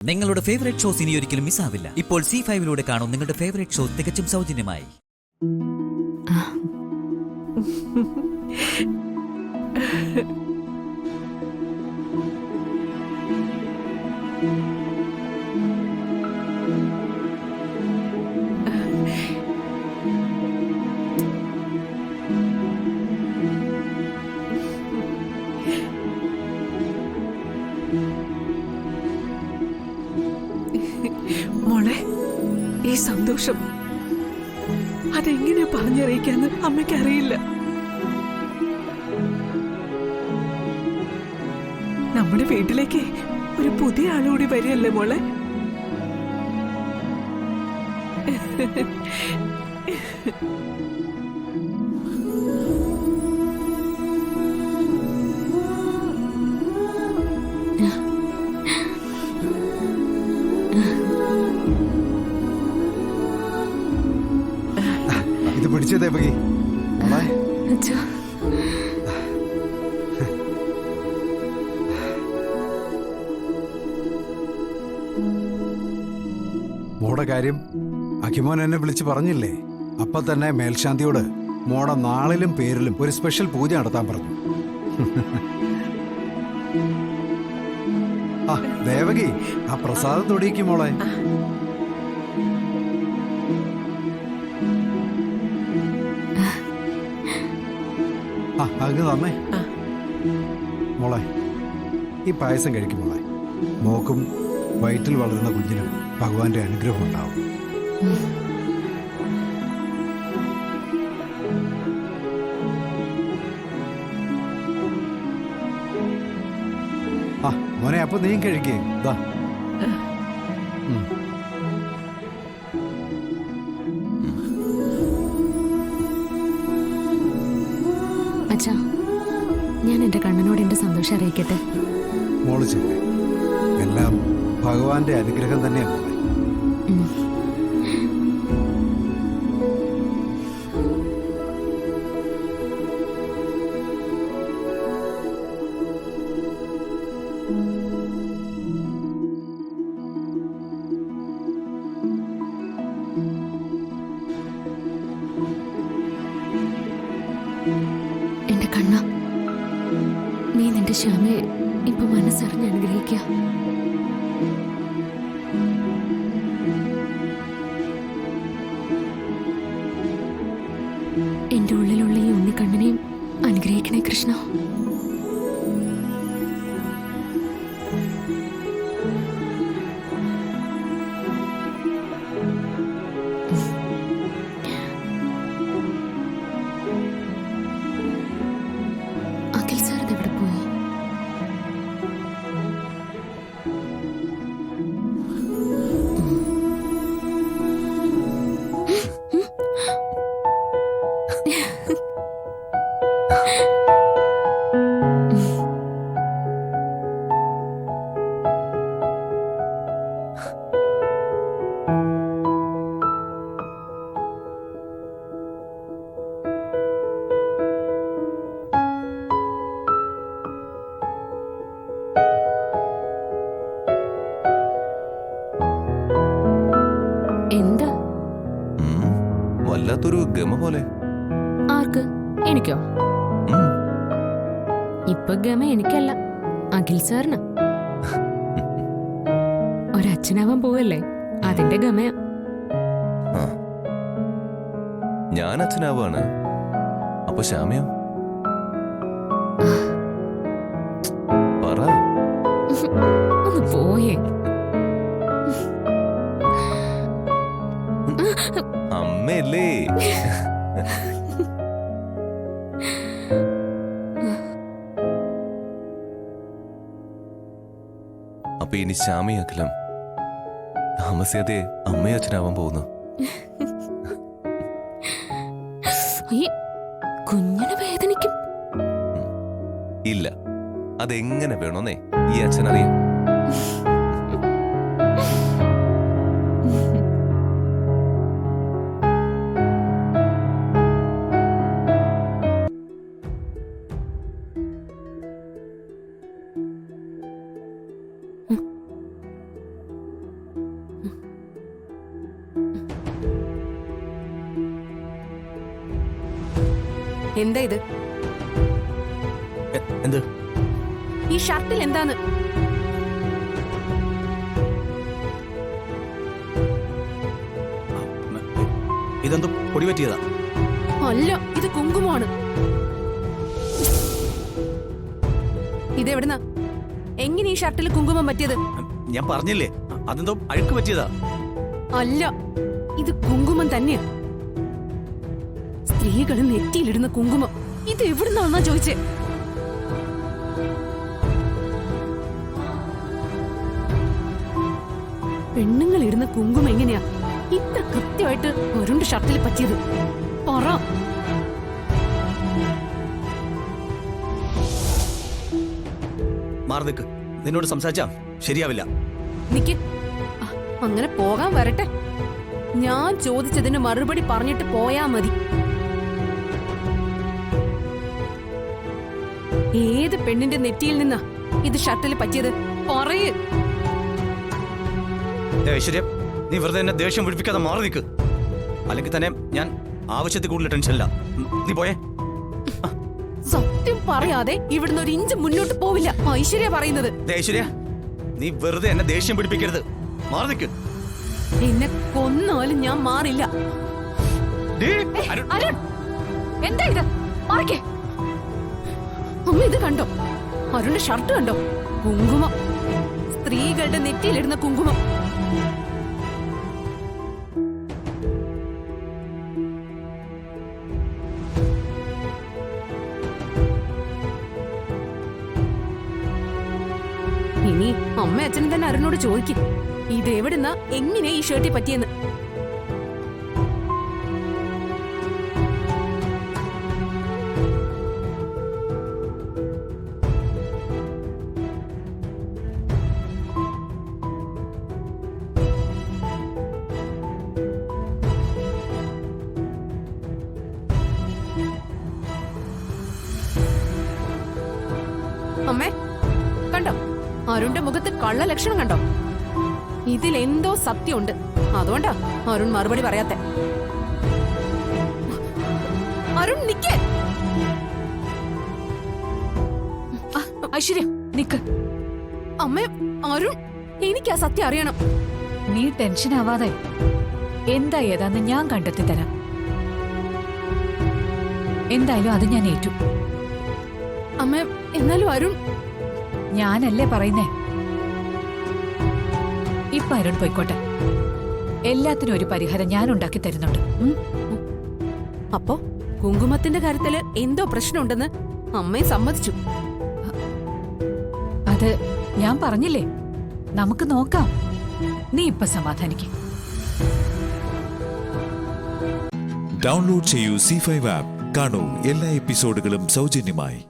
നിങ്ങളുടെ favourite shows ഇനി ഒരിക്കലും മിസ്സാവില്ല. ഇപ്പോൾ C5 കാണും നിങ്ങളുടെ ഫേവറേറ്റ് ഷോ തികച്ചും സൗജന്യമായി. മോളെ, ഈ സന്തോഷം അതെങ്ങനെ പറഞ്ഞറിയിക്കാന്ന് അമ്മയ്ക്ക് അറിയില്ല. നമ്മുടെ വീട്ടിലേക്ക് ഒരു പുതിയ ആളുകൂടി വരികയല്ലേ മോളെ. ഇത് പിടിച്ചേ ദേവകി. മോടെ കാര്യം അഖിമോൻ എന്നെ വിളിച്ച് പറഞ്ഞില്ലേ? അപ്പൊ തന്നെ മേൽശാന്തിയോട് മോടെ നാളിലും പേരിലും ഒരു സ്പെഷ്യൽ പൂജ നടത്താൻ പറഞ്ഞു. ആ ദേവകി, ആ പ്രസാദം തൊടിയിക്കും മോളെ. ആ അങ്ങ് തന്നേ മോളെ. ഈ പായസം കഴിക്കും മോളെ. മോക്കും വയറ്റിൽ വളരുന്ന കുഞ്ഞിനും ഭഗവാന്റെ അനുഗ്രഹം ഉണ്ടാവും. ആ മോനെ, അപ്പൊ നീ കഴിക്കേ. അച്ഛാ, ഞാൻ എന്റെ കണ്ണനോട് എന്റെ സന്തോഷം അറിയിക്കട്ടെ. മോള് ചെയ്യേ. എല്ലാം ഭഗവാന്റെ അനുഗ്രഹം തന്നെയാണ് മോളെ. എന്റെ കണ്ണ, നീ നിന്റെ ശ്യാമയെ ഇപ്പൊ മനസ്സറിഞ്ഞ് അനുഗ്രഹിക്ക. എന്റെ ഉള്ളിലുള്ള ഈ ഉണ്ണിക്കണ്ണനെയും അനുഗ്രഹിക്കണേ കൃഷ്ണ. അഖിൽ സാർ ഇതെവിടെ പോയി? എന്താ? വല്ലാത്തൊരു ഗമ പോലെ. ആർക്ക്? എനിക്കോ? ഇപ്പൊ ഗമ എനിക്കല്ല, അഖിൽ സാറിന്. ഒരച്ഛനാവാൻ പോവല്ലേ, അതിന്റെ ഗമയാ. ഞാൻ അച്ഛനാവാണ്. അപ്പൊ ശ്യാമയോ? പറ. ഒന്ന് പോയേ. അമ്മയല്ലേ? അപ്പൊ ഇനി ശ്യാമയും അഖിലും താമസിയാതെ അമ്മയും അച്ഛനാവാൻ പോകുന്നു. കുഞ്ഞിനെ വേദനിക്കും. ഇല്ല, അതെങ്ങനെ വേണോന്നേ ഈ അച്ഛനറിയാം. എന്താ ഇത്? എന്ത്? ഈ ഷർട്ടിൽ എന്താന്ന്? ഇതെന്തോ പൊടി പറ്റിയതാ? അല്ല, ഇത് കുങ്കുമമാണ്. ഇതെവിടുന്നാ? എങ്ങനെ ഈ ഷർട്ടിൽ കുങ്കുമം പറ്റിയത്? ഞാൻ പറഞ്ഞില്ലേ, അതെന്തോ അഴുക്ക് പറ്റിയതാ. അല്ല, ഇത് കുങ്കുമം തന്നെയാ. സ്ത്രീകൾ നെറ്റിയിലിടുന്ന കുങ്കുമം. ഇത് എവിടുന്നാന്നാ ചോദിച്ചേ? പെണ്ണുങ്ങൾ ഇടുന്ന കുങ്കുമം എങ്ങനെയാ ഇത്ര കൃത്യമായിട്ട് ഒരുണ്ട് ഷർട്ടിൽ പറ്റിയത്? പറ. മാറി നിൽക്ക്. നിന്നോട് സംസാരിച്ചാ ശരിയാവില്ല. നിക്ക്. അങ്ങനെ പോകാൻ വരട്ടെ. ഞാൻ ചോദിച്ചതിന് മറുപടി പറഞ്ഞിട്ട് പോയാ മതി. ഏത് പെണ്ണിന്റെ നെറ്റിയിൽ നിന്നാ ഇത് ഷർട്ടിൽ പറ്റിയത്? പറയ്. ഐശ്വര്യ, നീ വെറുതെ എന്നെ ദേഷ്യം പിടിപ്പിക്കാതെ മാറി നിൽക്ക്. അല്ലെങ്കിൽ തന്നെ ഞാൻ ആവശ്യത്തിൽ കൂടുതൽ ടെൻഷനില്ല. നീ പോയേ. സത്യം പറയാതെ ഇവിടുന്ന് ഒരു ഇഞ്ച് മുന്നോട്ട് പോവില്ല. ഐശ്വര്യ പറയുന്നത്. ഐശ്വര്യ, നീ വെറുതെ എന്നെ ദേഷ്യം പിടിപ്പിക്കരുത്. മാറി നിൽക്ക്. എന്നെ കൊന്നാലും ഞാൻ മാറില്ല. അരുൺ, എന്താ ഇത്? മാറിക്കേ. അമ്മ ഇത് കണ്ടോ? അരുണിന്റെ ഷർട്ട് കണ്ടോ? കുങ്കുമം. സ്ത്രീകളുടെ നെറ്റിയിലിടുന്ന കുങ്കുമം. ഇനി അമ്മ അച്ഛനും തന്നെ അരുണോട് ചോദിക്കും, ഇതെവിടുന്നാ എങ്ങനെയാ ഈ ഷർട്ടിൽ പറ്റിയെന്ന്. അമ്മേ, കണ്ടോ? അരുണിന്റെ മുഖത്ത് കള്ള ലക്ഷണം കണ്ടോ? ഇതിലെന്തോ സത്യമുണ്ട്. അതുകൊണ്ടാ അരുൺ മറുപടി പറയാത്തെ. അരുൺ നിക്ക്. ഐശ്വര്യ നിക്ക്. അമ്മേ, അരുൺ, എനിക്ക് ആ സത്യം അറിയണം. നീ ടെൻഷൻ ആവാതെ എന്താ ഏതാന്ന് ഞാൻ കണ്ടെത്തി തരാം. എന്തായാലും അത് ഞാൻ ഏറ്റു. അമ്മേ, എന്നാലും അരുൺ. ഞാനല്ലേ പറയുന്നേ. ഇപ്പൊ അരുൺ പോയിക്കോട്ടെ. എല്ലാത്തിനും ഒരു പരിഹാരം ഞാൻ ഉണ്ടാക്കി തരുന്നുണ്ട്. അപ്പോ കുങ്കുമത്തിന്റെ കാര്യത്തില് എന്തോ പ്രശ്നമുണ്ടെന്ന് അമ്മയെ സമ്മതിച്ചു. അത് ഞാൻ പറഞ്ഞില്ലേ, നമുക്ക് നോക്കാം. നീ ഇപ്പൊ സമാധാനിക്ക്. ഡൗൺലോഡ് ചെയ്യൂ C5 ആപ്പ്. കാണൂ എല്ലാ എപ്പിസോഡുകളും സൗജന്യമായി.